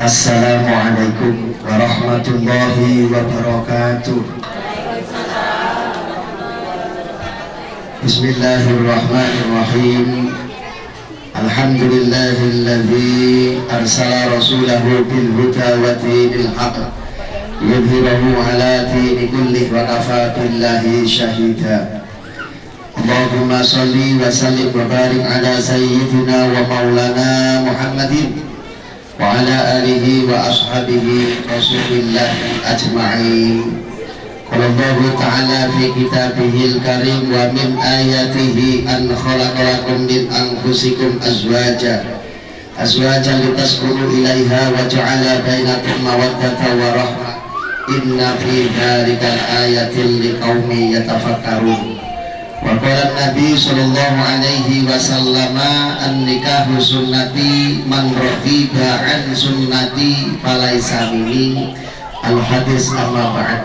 Assalamualaikum warahmatullahi wabarakatuh. Bismillahirrahmanirrahim. Alhamdulillahilladzi arsala rasulahu bil huda wa dinil haqq yudhhirahu ala dini kulli wa kafa billahi syahida. Allahumma shalli wa sallim wa barik ala sayyidina wa maulana Muhammadin wa ala alihi wa ashabihi rasulillahi ajma'in. Qala Allahu ta'ala fi kitabihil karim wa min ayatihi an khalaqalakum min anfusikum azwaja litaskunu ilaiha wa ja'ala bainakum mawaddatan wa rahmah inna fi dzalika ayatin liqaumin yatafakkarun. Wa qala Nabi sallallahu alaihi wasallam an-nikahu sunnati man raghiba an sunnati falaysa minni. Al-hadis amma ba'd.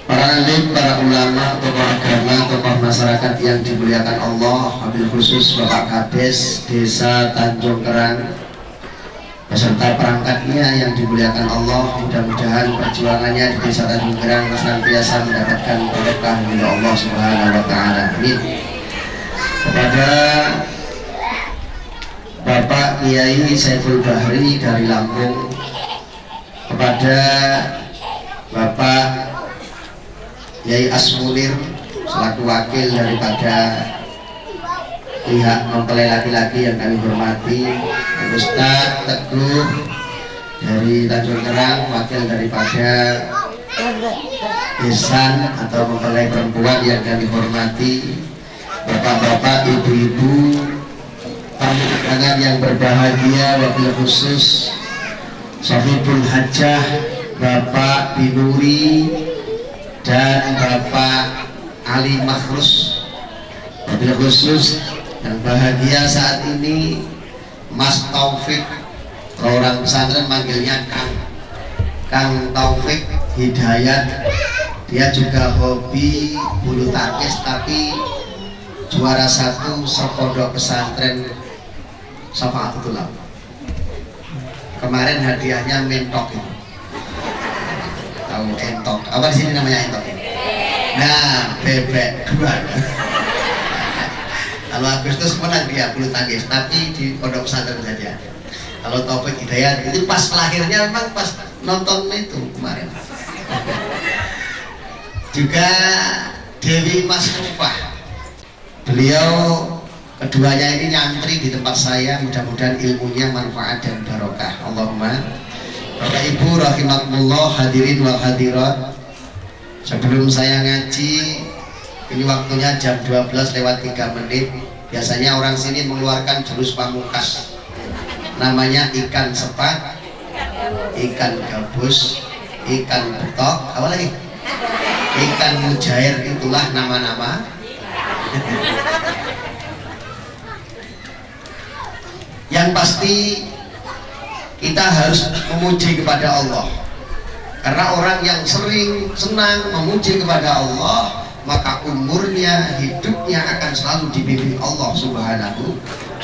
Para alim, para ulama, tokoh agama, tokoh masyarakat yang dimuliakan Allah, wabil khusus Bapak Kades Desa Tanjung Kerang beserta perangkatnya yang dimuliakan Allah, mudah-mudahan perjuangannya di Desa Tanjung Kerang senantiasa mendapatkan berkah dari Allah Subhanahu wa taala. Amin. Kepada Bapak Kiai Saiful Bahri dari Lampung, kepada Bapak Yai Asmunir selaku wakil daripada pihak mempelai laki-laki yang kami hormati, Ustaz Teguh dari Tanjung Kerang, wakil daripada Desan atau mempelai perempuan yang kami hormati, bapak-bapak, ibu-ibu, tamu undangan yang berbahagia, wabil khusus Sahibul Hajjah Bapak Binuri dan Bapak Ali Makhrus, wabil khusus yang bahagia saat ini Mas Taufik, orang pesantren manggilnya Kang Taufik Hidayat. Dia juga hobi bulu tangkis tapi juara 1 sepondok pesantren Syafa'atullah. Kemarin hadiahnya mentok itu. Tahu entok? Apa di sini namanya entok? Nah, bebek dua. Kalau Agustus menang dia bulu tangkis, tapi di pondok pesantren saja. Kalau Taufik Hidayat itu pas lahirnya memang pas nonton itu kemarin. Juga Dewi Mas Rufah. Beliau keduanya ini nyantri di tempat saya, mudah-mudahan ilmunya manfaat dan barokah. Allahumma. Bapak Ibu rahimakumullah, hadirin wal hadirat. Sebelum saya ngaji, ini waktunya jam 12:03. Biasanya orang sini mengeluarkan jurus pamungkas, namanya ikan sepat, ikan gabus, ikan betok, apa lagi? Ikan mujair. Itulah nama-nama. Yang pasti kita harus memuji kepada Allah, karena orang yang sering senang memuji kepada Allah, maka umurnya, hidupnya akan selalu dibimbing Allah Subhanahu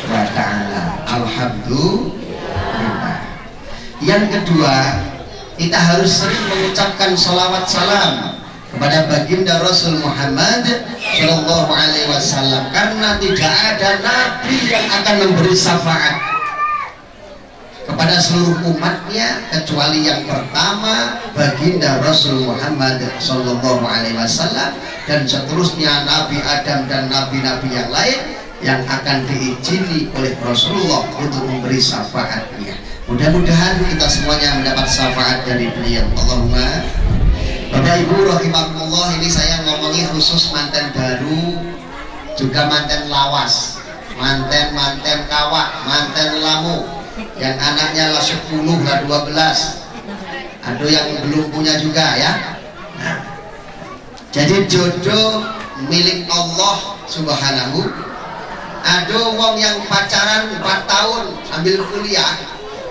wa ta'ala. Alhamdulillah. Yang kedua, kita harus sering mengucapkan salawat salam kepada baginda Rasul Muhammad Shallallahu Alaihi Wasallam, karena tidak ada nabi yang akan memberi syafaat kepada seluruh umatnya kecuali yang pertama baginda Rasul Muhammad Sallallahu Alaihi Wasallam, dan seterusnya Nabi Adam dan nabi-nabi yang lain yang akan diizini oleh Rasulullah untuk memberi syafaatnya. Mudah-mudahan kita semuanya mendapat syafaat dari beliau. Allahumma. Bapak Ibu rahimakumullah, ini saya ngomongi khusus manten baru, juga manten lawas, manten kawak, manten lamu, yang anaknya lah 10 lah 12, ada yang belum punya juga ya. Nah, jadi jodoh milik Allah Subhanahu. Ada wong yang pacaran 4 tahun sambil kuliah,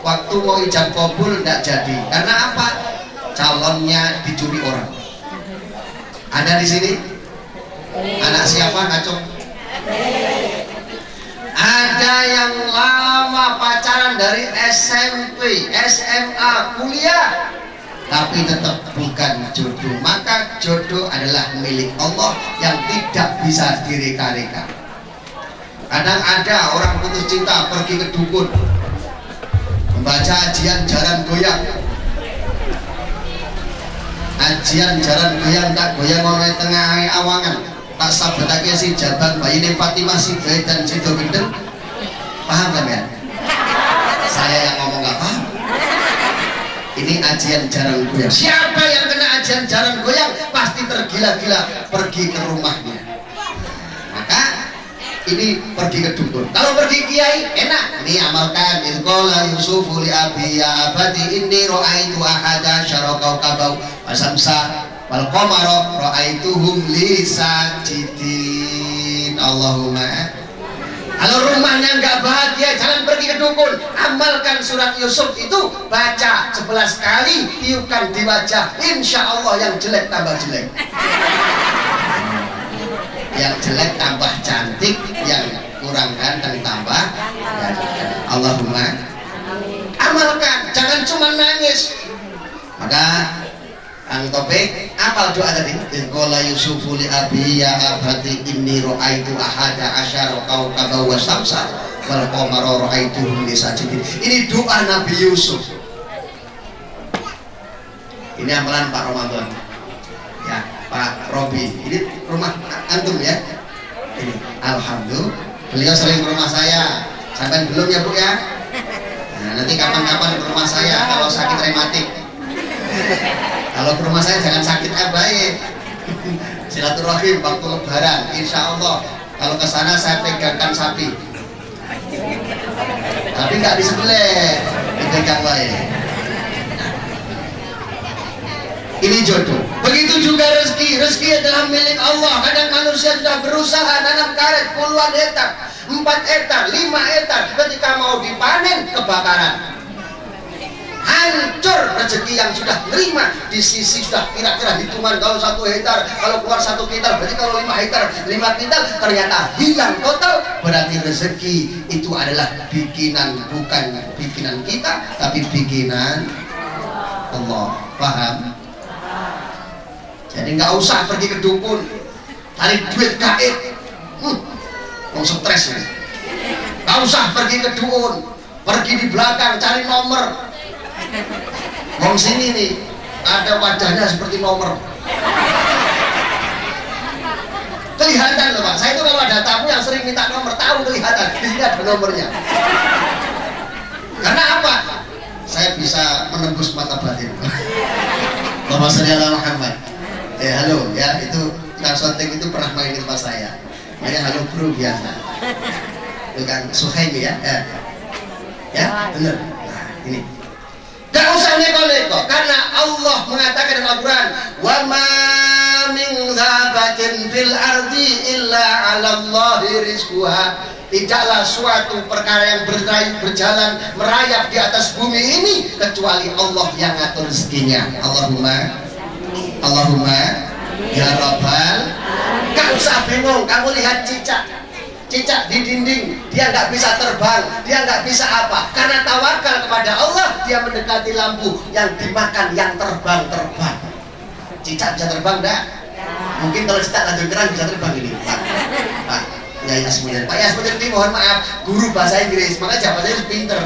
waktu mau ijab kabul tidak jadi. Karena apa? Calonnya dicuri orang. Ada di sini? Anak siapa ngacung? Ada yang lama pacaran dari SMP, SMA, kuliah, tapi tetap bukan jodoh. Maka jodoh adalah milik Allah yang tidak bisa direka-reka. Kadang ada orang putus cinta pergi ke dukun, membaca ajian jaran goyang. Ajian jaran goyang tak goyang oleh tengah awangan, tak sabatake si jabang bayi Fatimah si bayi dan si gendeng. Paham kan ya? Saya yang ngomong gak paham. Ini ajian jaran goyang. Siapa yang kena ajian jaran goyang pasti tergila-gila pergi ke rumahnya. Maka ini pergi ke dukun. Kalau pergi kiai enak. Ini amalkan. Qala Yusufu li abi ya abadi inni ra'aitu ahada syara kaukabau wasamsa wal qamara ra'aituhum li sajidin. Allahumma. Kalau rumahnya nggak bahagia, jangan pergi ke dukun. Amalkan surat Yusuf itu, baca 11 kali, tiupkan di wajah. Insya Allah yang jelek tambah jelek. Yang jelek tambah cantik, yang kurang ganteng tambah ganteng. Allahumma. Amalkan, jangan cuma nangis. Maka Kang Topik, apa doa tadi? Qala Yusufu li abi ya abadi inni ra'aitu ahada asyara kaukaba wa samsa wal qamara ra'aituhum li sajidin. Ini doa Nabi Yusuf. Ini amalan Pak Ramadan. Ya, Pak Robi. Ini rumah antum ya? Ini alhamdulillah. Beliau sering ke rumah saya. Sampai belum ya Bu ya? Nah, nanti kapan-kapan ke rumah saya kalau sakit rematik. Kalau ke rumah saya jangan sakit baik. Silaturahim waktu lebaran, insya Allah. Kalau ke sana saya pegangkan sapi. Tapi nggak disembelih, dipegang baik. Ini jodoh. Begitu juga rezeki. Rezeki adalah milik Allah. Kadang manusia sudah berusaha nanam karet puluhan hektar, 4 hektar, 5 hektar. Ketika mau dipanen kebakaran. Hancur rezeki yang sudah terima di sisi sudah kira-kira hitungan. Kalau 1 hektar, kalau keluar 1 kintal, berarti kalau 5 hektar 5 kintal, ternyata hilang total. Berarti rezeki itu adalah bikinan, bukan bikinan kita, tapi bikinan Allah. Paham? Jadi nggak usah pergi ke dukun cari duit gaib, mau stres nih. Nggak usah pergi ke dukun, pergi di belakang cari nomor. Wong sini nih ada wajahnya seperti nomor. Kelihatan loh Pak. Saya itu kalau ada tamu yang sering minta nomor, tahu kelihatan di sini ada nomornya. Karena apa? Saya bisa menembus mata batin. Allahumma sholli ala Muhammad. Halo ya, itu Kang Sonteng itu pernah main di tempat saya. Makanya halo bro biasa. Itu kan Suhaimi ya. Ya, benar. Nah, ini. Gak usah neko-neko, karena Allah mengatakan dalam Al-Quran, wa ma min dhabatin fil ardi illa 'ala Allahi rizquha. Tidaklah suatu perkara yang berjalan merayap di atas bumi ini kecuali Allah yang ngatur rezekinya. Allahumma ya Rabbal. Gak usah bingung, kamu lihat cicak di dinding, dia nggak bisa terbang, dia nggak bisa apa, karena tawakal kepada Allah, dia mendekati lampu yang dimakan, yang terbang. Cicak bisa terbang enggak? Mungkin kalau cicak lanjut kerang bisa terbang ini Pak Yasmuddin. Pak Yasmuddin ini mohon maaf, guru bahasa Inggris, makanya bahasa Inggris pinter.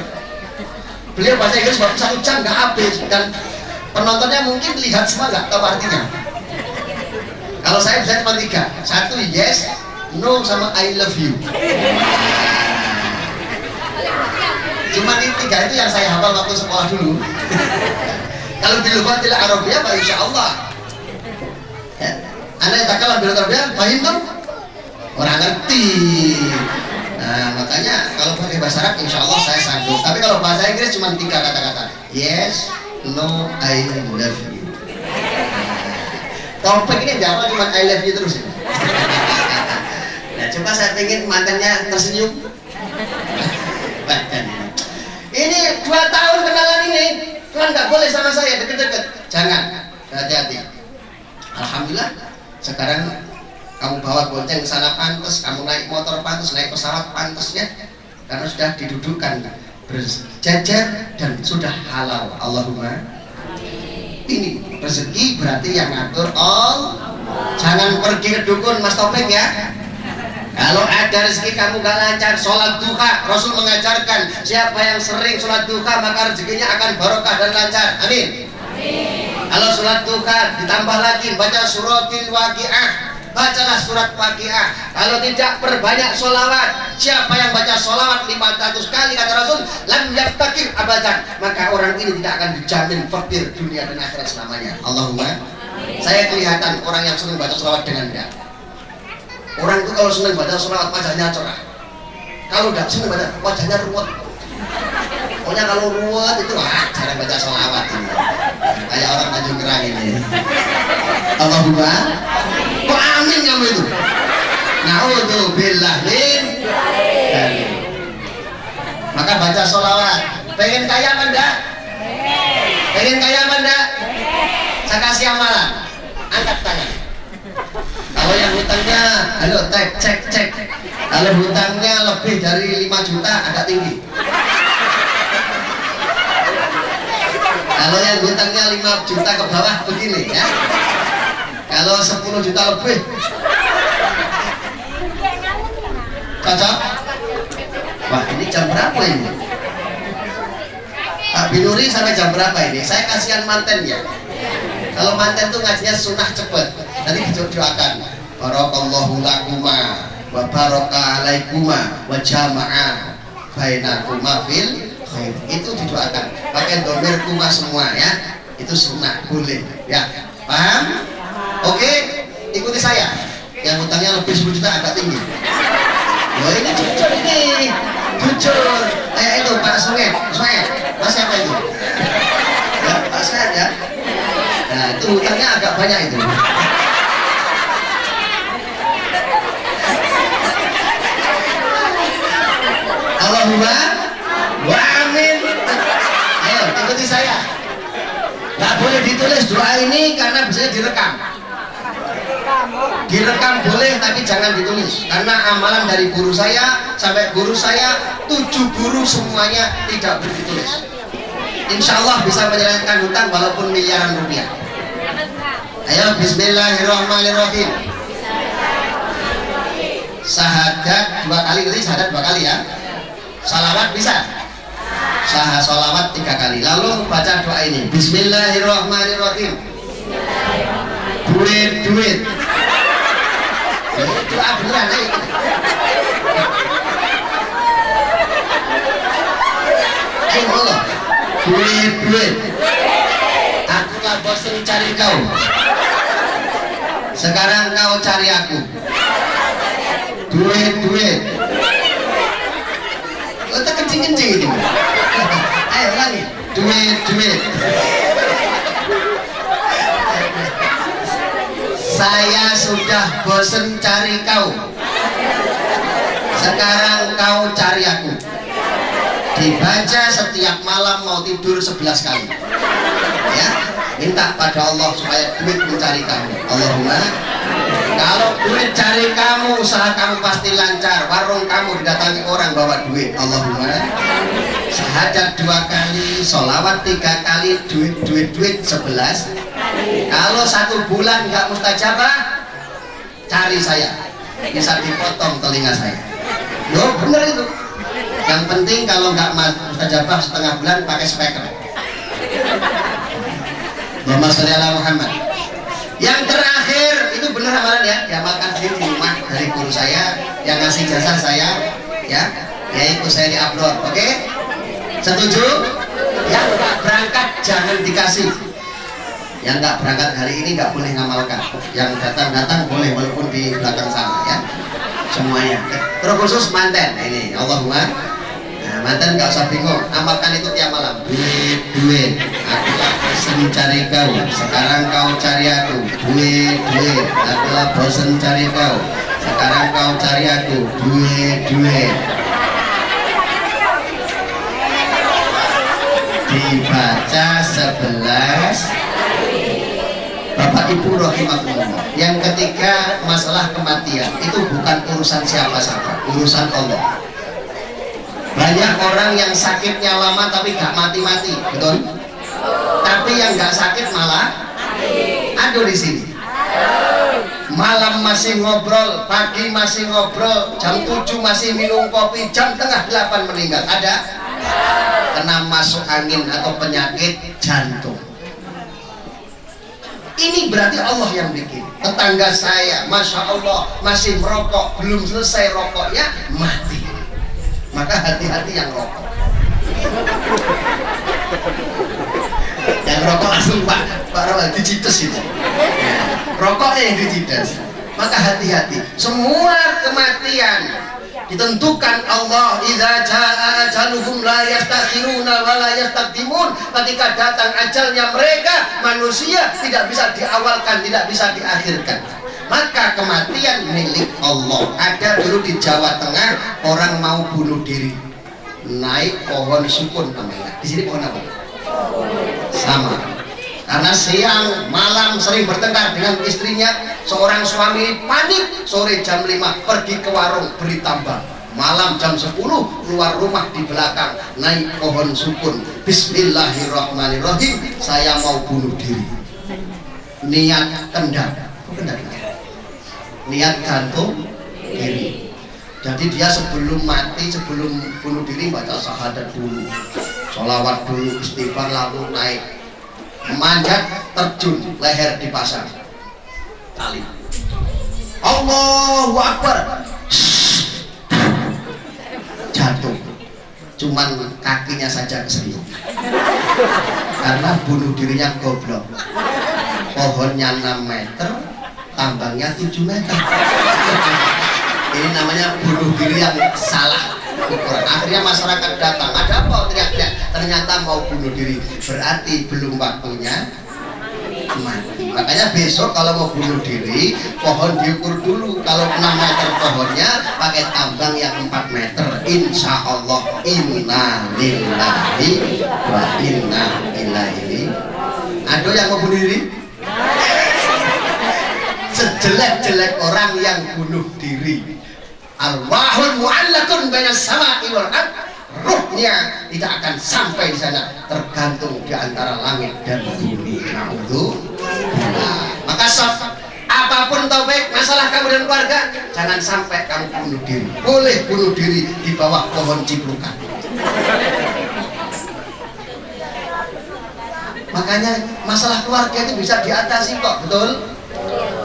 Beliau bahasa Inggris waktu 1 jam nggak habis, dan penontonnya mungkin lihat semua nggak tahu artinya. Kalau saya bisa cuma 3, 1 yes, no sama I love you. Cuma ini 3 itu yang saya hafal waktu sekolah dulu. Kalau di lughatil Arabiyah Pak insya Allah. Ya. Anda takalam bil Arabiyah, paham tuh? Orang ngerti. Nah, makanya kalau pakai bahasa Arab insya Allah saya sanggup. Tapi kalau bahasa Inggris cuma 3 kata-kata. Yes, no, I love you. Topik ini jawab cuma I love you terus ya. Nah, coba saya pengen mantannya tersenyum. Ini 2 tahun kenalan ini, Tuhan nggak boleh sama saya deket-deket. Jangan, hati-hati. Alhamdulillah, sekarang kamu bawa bonceng ke sana pantas, kamu naik motor pantas, naik pesawat pantas ya, karena sudah didudukkan. berjajar dan sudah halal. Allahumma ini rezeki berarti yang ngatur Allah. Jangan pergi ke dukun Mas Topik ya. Kalau ada rezeki kamu gak lancar, sholat duha. Rasul mengajarkan siapa yang sering sholat duha maka rezekinya akan barokah dan lancar. Amin. Kalau sholat duha ditambah lagi baca suratil waqiah, bacalah surat Waqiah. Kalau tidak perbanyak sholawat. Siapa yang baca sholawat 500 kali kata Rasul, lam yaftakir abadan, maka orang ini tidak akan dijamin fakir dunia dan akhirat selamanya. Allahumma. Saya kelihatan orang yang senang baca sholawat dengan enggak. Orang itu kalau senang baca sholawat wajahnya cerah. Kalau enggak senang baca wajahnya ruwet. Pokoknya kalau ruwet itu jarang baca sholawat ini. Kayak orang Tanjung Kerang ini. Allahumma. Kok amin kamu itu? Na'udzubillah min. Maka baca sholawat. Pengen kaya apa enggak? Pengen kaya apa enggak? Saya kasih amalan. Angkat tangan. Kalau yang hutangnya, halo cek. Kalau hutangnya lebih dari 5 juta agak tinggi. Kalau yang hutangnya 5 juta ke bawah begini ya. Kalau 10 juta lebih cocok. Wah ini jam berapa ini? Pak Binuri sampai jam berapa ini? Saya kasihan manten ya. Kalau manten tuh ngajinya sunnah cepet. Nanti doakan barakallahu lakuma wa baraka alaikuma wa jama'a bainakuma fil khair. Itu didoakan pakai domir kuma semua ya. Itu sunnah, boleh ya. Paham? Oke, ikuti saya. Yang hutangnya lebih 10 juta agak tinggi. Wah ini jujur ini, jujur. Itu Pak Sungai, Mas siapa itu? Ya, Pak Sungai ya. Nah itu hutangnya agak banyak itu. Allahumma wa amin. Ayo ikuti saya. Gak boleh ditulis doa ini karena bisa direkam. Direkam boleh tapi jangan ditulis, karena amalan dari guru saya sampai guru saya 7 guru semuanya tidak boleh ditulis. Insya Allah bisa menyelesaikan hutang walaupun miliaran rupiah. Ayo bismillahirrahmanirrahim. Sahadat 2 kali, nanti sahadat 2 kali ya. Salawat bisa? Salawat 3 kali. Lalu baca doa ini. Bismillahirrahmanirrahim. Duit. Doa beneran ayo. Ayo Allah. Duit. Aku lah bosan cari kau. Sekarang kau cari aku. Duit. Kita kencing-kencing itu. Ayo lagi. Duit. Saya sudah bosan cari kau. Sekarang kau cari aku. Dibaca setiap malam mau tidur 11 kali. Ya, minta pada Allah supaya duit mencari kamu. Allahumma. Kalau duit cari kamu, usaha kamu pasti lancar. Warung kamu didatangi orang bawa duit. Allahumma. Sahadat 2 kali, sholawat 3 kali, duit 11. Kalau 1 bulan nggak mustajabah, cari saya, bisa dipotong telinga saya. Loh bener itu. Yang penting kalau nggak mustajabah setengah bulan pakai speaker. Allahumma sholli ala Muhammad. Yang terakhir itu bener amalan ya, diamalkan di rumah dari guru saya yang ngasih jasa saya ya, yaitu saya di-upload. Oke? Setuju? Yang nggak berangkat jangan dikasih. Yang nggak berangkat hari ini nggak boleh ngamalkan. Yang datang boleh walaupun di belakang sana ya. Semuanya. Terkhusus manten. Nah, ini Allahumma. Nah, manten nggak usah bingung. Amalkan itu tiap malam. Duit. Aku lah bosan cari kau. Sekarang kau cari aku. Duit. Aku lah bosan cari kau. Sekarang kau cari aku. Duit. Dibaca 11. Bapak Ibu rahimahullah. Yang ketiga, masalah kematian itu bukan urusan siapa-siapa, urusan Allah. Banyak orang yang sakitnya lama tapi gak mati-mati, betul? Tapi yang gak sakit malah aduh di sini. Malam masih ngobrol, pagi masih ngobrol, jam 7 masih minum kopi, jam tengah 8 meninggal. Ada? Kena masuk angin atau penyakit jantung. Ini berarti Allah yang bikin. Tetangga saya, Masya Allah, masih merokok, belum selesai rokoknya, mati. Maka hati-hati yang rokok. Yang rokok langsung Pak Rawal dicites itu. Rokoknya yang dicites. Maka hati-hati. Semua kematian ditentukan Allah. Idza jaa ajaluhum la yastakhiruna wa la yastaqdimun. Ketika datang ajalnya mereka, manusia tidak bisa diawalkan, tidak bisa diakhirkan. Maka kematian milik Allah. Ada dulu di Jawa Tengah orang mau bunuh diri, naik pohon sukun namanya. Di sini pohon apa? Sama. Karena siang malam sering bertengkar dengan istrinya. Seorang suami panik, sore jam 5 pergi ke warung beli tambang. Malam jam 10 keluar rumah di belakang naik pohon sukun. Bismillahirrahmanirrahim, saya mau bunuh diri. Niat kendang. Niat gantung diri. Jadi dia sebelum mati, sebelum bunuh diri baca syahadat dulu, sholawat dulu, istighfar, lalu naik memanjat, terjun, leher dipasang tali. Allahu Akbar, jatuh. Cuman kakinya saja keseriut karena bunuh dirinya goblok. Pohonnya 6 meter, tambangnya 7 meter. Ini namanya bunuh diri yang salah ukuran. Akhirnya masyarakat datang, ada apa? Teriak-teriak. Ternyata mau bunuh diri, berarti belum waktunya mati. Makanya besok kalau mau bunuh diri, pohon diukur dulu. Kalau 6 meter pohonnya, pakai tambang yang 4 meter. Insya Allah, inna lillahi wa inna ilaihi. Ada yang mau bunuh diri? Sejelek-jelek orang yang bunuh diri, arwahul mu'allakun bainas sama'i wal ardh, ruhnya tidak akan sampai di sana, tergantung di antara langit dan bumi. Maka apapun topik masalah kamu dan keluarga, jangan sampai kamu bunuh diri. Boleh bunuh diri di bawah pohon ciprukan. Makanya masalah keluarga itu bisa diatasi kok, betul?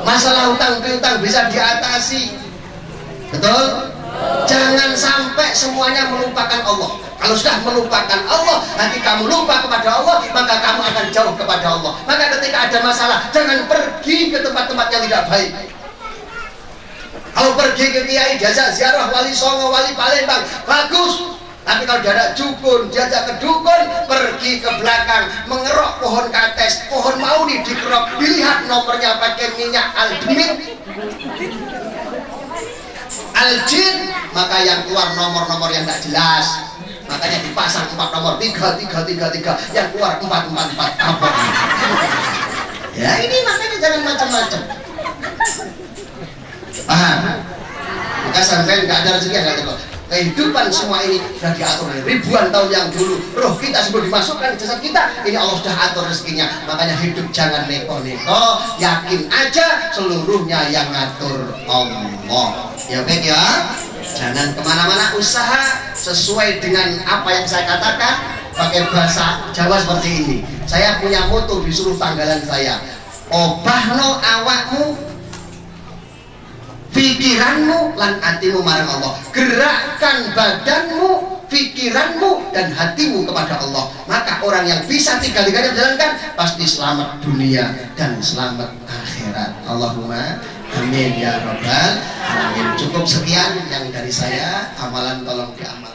Masalah hutang piutang bisa diatasi, betul? Jangan sampai semuanya melupakan Allah. Kalau sudah melupakan Allah, nanti kamu lupa kepada Allah, maka kamu akan jauh kepada Allah. Maka ketika ada masalah, jangan pergi ke tempat-tempat yang tidak baik. Kalau pergi ke kiai, diajak ziarah wali Songo, wali Palembang, bagus. Tapi kalau diajak dukun, diajak ke dukun, pergi ke belakang, mengerok pohon kates, pohon mauni dikerok, dilihat nomornya pakai minyak aldimit, aljin, maka yang keluar nomor-nomor yang tidak jelas. Makanya dipasang 4 nomor, 3, yang keluar 4. Apa? Ya ini makanya jangan macam-macam. Paham? Maka sampai nggak ada rezeki, nggak ada. Kehidupan semua ini sudah diatur ribuan tahun yang dulu. Roh kita sebelum dimasukkan ke jasad kita, ini Allah sudah atur rezekinya. Makanya hidup jangan neko-neko, yakin aja seluruhnya yang ngatur Allah. Ya baik ya, jangan kemana-mana, usaha sesuai dengan apa yang saya katakan. Pakai bahasa Jawa seperti ini. Saya punya moto di seluruh tanggalan saya, obahno awakmu, pikiranmu lan hatimu marang Allah. Gerakkan badanmu, pikiranmu dan hatimu kepada Allah. Maka orang yang bisa tiga-tiganya menjalankan pasti selamat dunia dan selamat akhirat. Allahumma amin ya rabbal alamin. Cukup sekian yang dari saya. Amalan tolong diamalkan.